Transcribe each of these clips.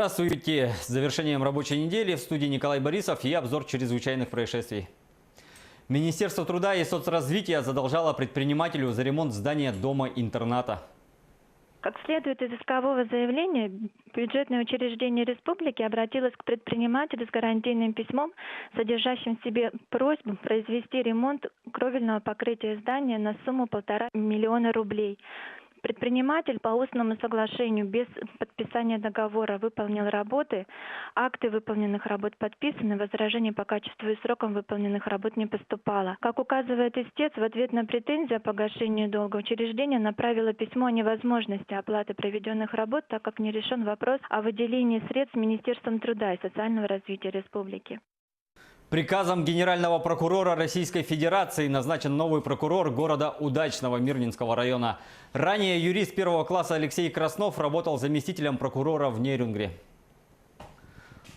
Здравствуйте! С завершением рабочей недели в студии Николай Борисов и обзор чрезвычайных происшествий. Министерство труда и соцразвития задолжало предпринимателю за ремонт здания дома-интерната. Как следует из искового заявления, бюджетное учреждение республики обратилось к предпринимателю с гарантийным письмом, содержащим в себе просьбу произвести ремонт кровельного покрытия здания на сумму 1,5 миллиона рублей. Предприниматель по устному соглашению без подписания договора выполнил работы, акты выполненных работ подписаны, возражений по качеству и срокам выполненных работ не поступало. Как указывает истец, в ответ на претензию о погашении долга учреждение направило письмо о невозможности оплаты проведенных работ, так как не решен вопрос о выделении средств Министерством труда и социального развития республики. Приказом Генерального прокурора Российской Федерации назначен новый прокурор города Удачного Мирнинского района. Ранее юрист первого класса Алексей Краснов работал заместителем прокурора в Нерюнгри.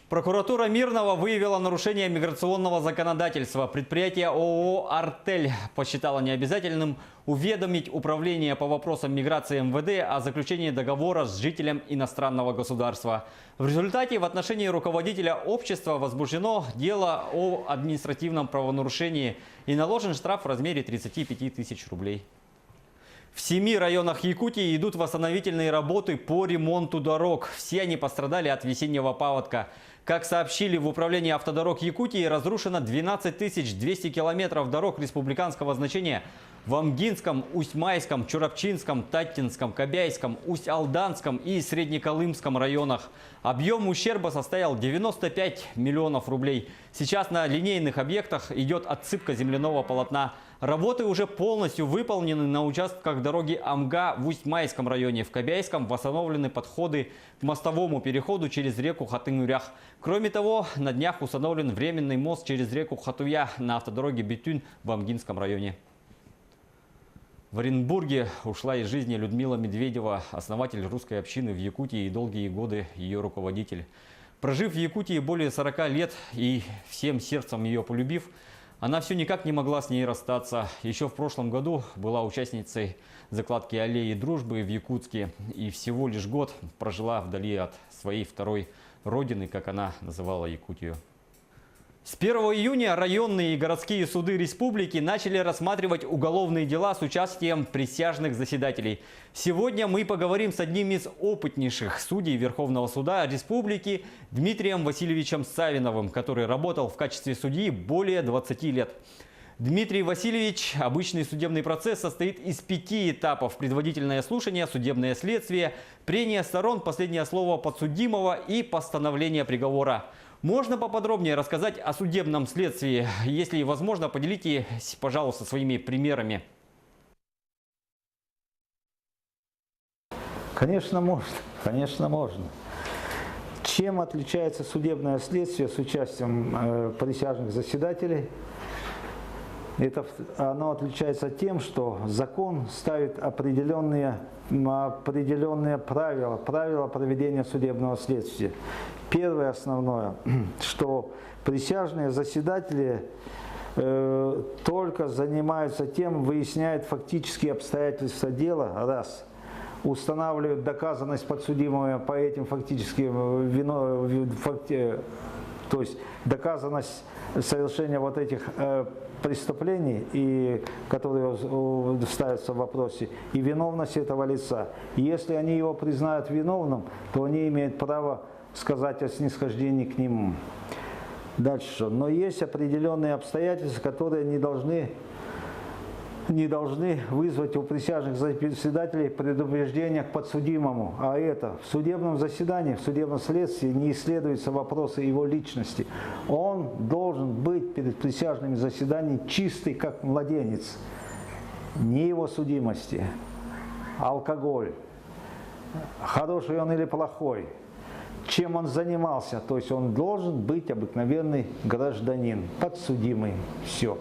Прокуратура Мирного выявила нарушение миграционного законодательства. Предприятие ООО «Артель» посчитало необязательным уведомить Управление по вопросам миграции МВД о заключении договора с жителем иностранного государства. В результате в отношении руководителя общества возбуждено дело о административном правонарушении и наложен штраф в размере 35 тысяч рублей. В 7 районах Якутии идут восстановительные работы по ремонту дорог. Все они пострадали от весеннего паводка. Как сообщили в управлении автодорог Якутии, разрушено 12 200 километров дорог республиканского значения в Амгинском, Усть-Майском, Чурапчинском, Таттинском, Кобяйском, Усть-Алданском и Среднеколымском районах. Объем ущерба составил 95 миллионов рублей. Сейчас на линейных объектах идет отсыпка земляного полотна. Работы уже полностью выполнены на участках дороги Амга в Усть-Майском районе. В Кобяйском восстановлены подходы к мостовому переходу через реку Хатынурях. Кроме того, на днях установлен временный мост через реку Хатуя на автодороге Бетюн в Амгинском районе. В Оренбурге ушла из жизни Людмила Медведева, основатель русской общины в Якутии и долгие годы ее руководитель. Прожив в Якутии более 40 лет и всем сердцем ее полюбив, она все никак не могла с ней расстаться. Еще в прошлом году была участницей закладки аллеи дружбы в Якутске и всего лишь год прожила вдали от своей второй родины, как она называла Якутию. С 1 июня районные и городские суды республики начали рассматривать уголовные дела с участием присяжных заседателей. Сегодня мы поговорим с одним из опытнейших судей Верховного суда республики Дмитрием Васильевичем Савиновым, который работал в качестве судьи более 20 лет. Дмитрий Васильевич, обычный судебный процесс состоит из 5 этапов: предварительное слушание, судебное следствие, прения сторон, последнее слово подсудимого и постановление приговора. Можно поподробнее рассказать о судебном следствии? Если возможно, поделитесь, пожалуйста, своими примерами. Конечно, можно. Конечно, можно. Чем отличается судебное следствие с участием присяжных заседателей? Оно отличается тем, что закон ставит определенные правила проведения судебного следствия. Первое основное, что присяжные заседатели только занимаются тем, выясняют фактические обстоятельства дела, раз, устанавливают доказанность подсудимого по этим фактическим то есть доказанность совершения вот этих преступлений, которые ставятся в вопросе, и виновность этого лица. Если они его признают виновным, то они имеют право сказать о снисхождении к нему. Дальше. Но есть определенные обстоятельства, которые не должны вызвать у присяжных заседателей предупреждения к подсудимому. А это в судебном заседании, в судебном следствии не исследуются вопросы его личности. Он должен быть перед присяжными заседаниями чистый, как младенец. Не его судимости, алкоголь, хороший он или плохой, чем он занимался. То есть он должен быть обыкновенный гражданин, подсудимый. Все.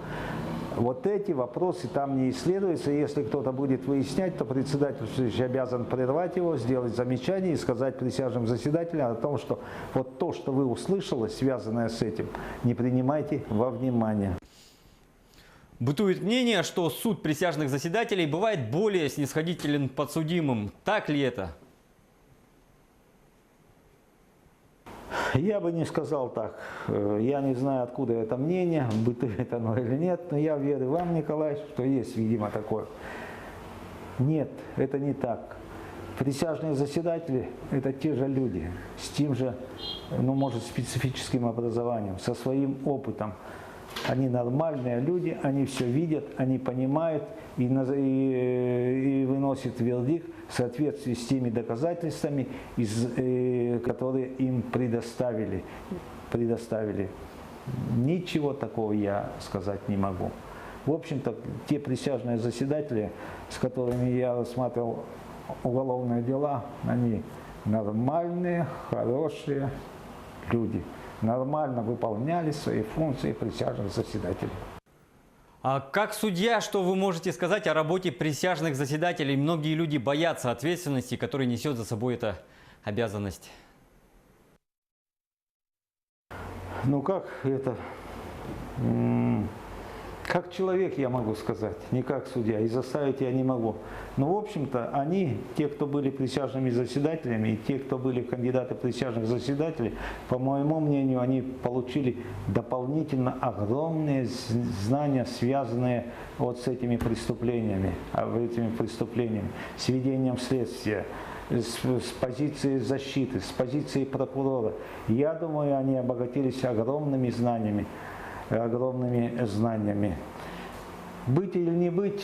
Вот эти вопросы там не исследуются. Если кто-то будет выяснять, то председатель обязан прервать его, сделать замечание и сказать присяжным заседателям о том, что вот то, что вы услышали, связанное с этим, не принимайте во внимание. Бытует мнение, что суд присяжных заседателей бывает более снисходителен к подсудимым. Так ли это? Я бы не сказал так. Я не знаю, откуда это мнение, бытует оно или нет, но я верю вам, Николай, что есть, видимо, такое. Нет, это не так. Присяжные заседатели – это те же люди, с тем же, ну, может, специфическим образованием, со своим опытом. Они нормальные люди, они все видят, они понимают и выносят вердикт в соответствии с теми доказательствами, которые им предоставили. Ничего такого я сказать не могу. В общем-то, те присяжные заседатели, с которыми я рассматривал уголовные дела, они нормальные, хорошие люди. Нормально выполняли свои функции присяжных заседателей. А как судья, что вы можете сказать о работе присяжных заседателей? Многие люди боятся ответственности, которую несет за собой эта обязанность. Ну как это? Как человек я могу сказать, не как судья, и заставить я не могу. Но в общем-то они, те, кто были присяжными заседателями, и те, кто были кандидаты присяжных заседателей, по моему мнению, они получили дополнительно огромные знания, связанные вот с этими преступлениями, с ведением следствия, с позиции защиты, с позиции прокурора. Я думаю, они обогатились огромными знаниями. Быть или не быть,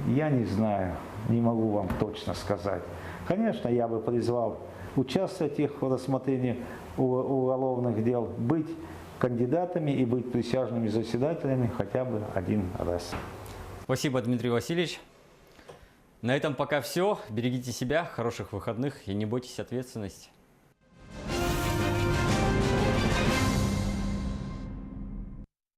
я не знаю, не могу вам точно сказать. Конечно, я бы призвал участвовать в рассмотрении уголовных дел, быть кандидатами и быть присяжными заседателями хотя бы один раз. Спасибо, Дмитрий Васильевич. На этом пока все. Берегите себя, хороших выходных и не бойтесь ответственности.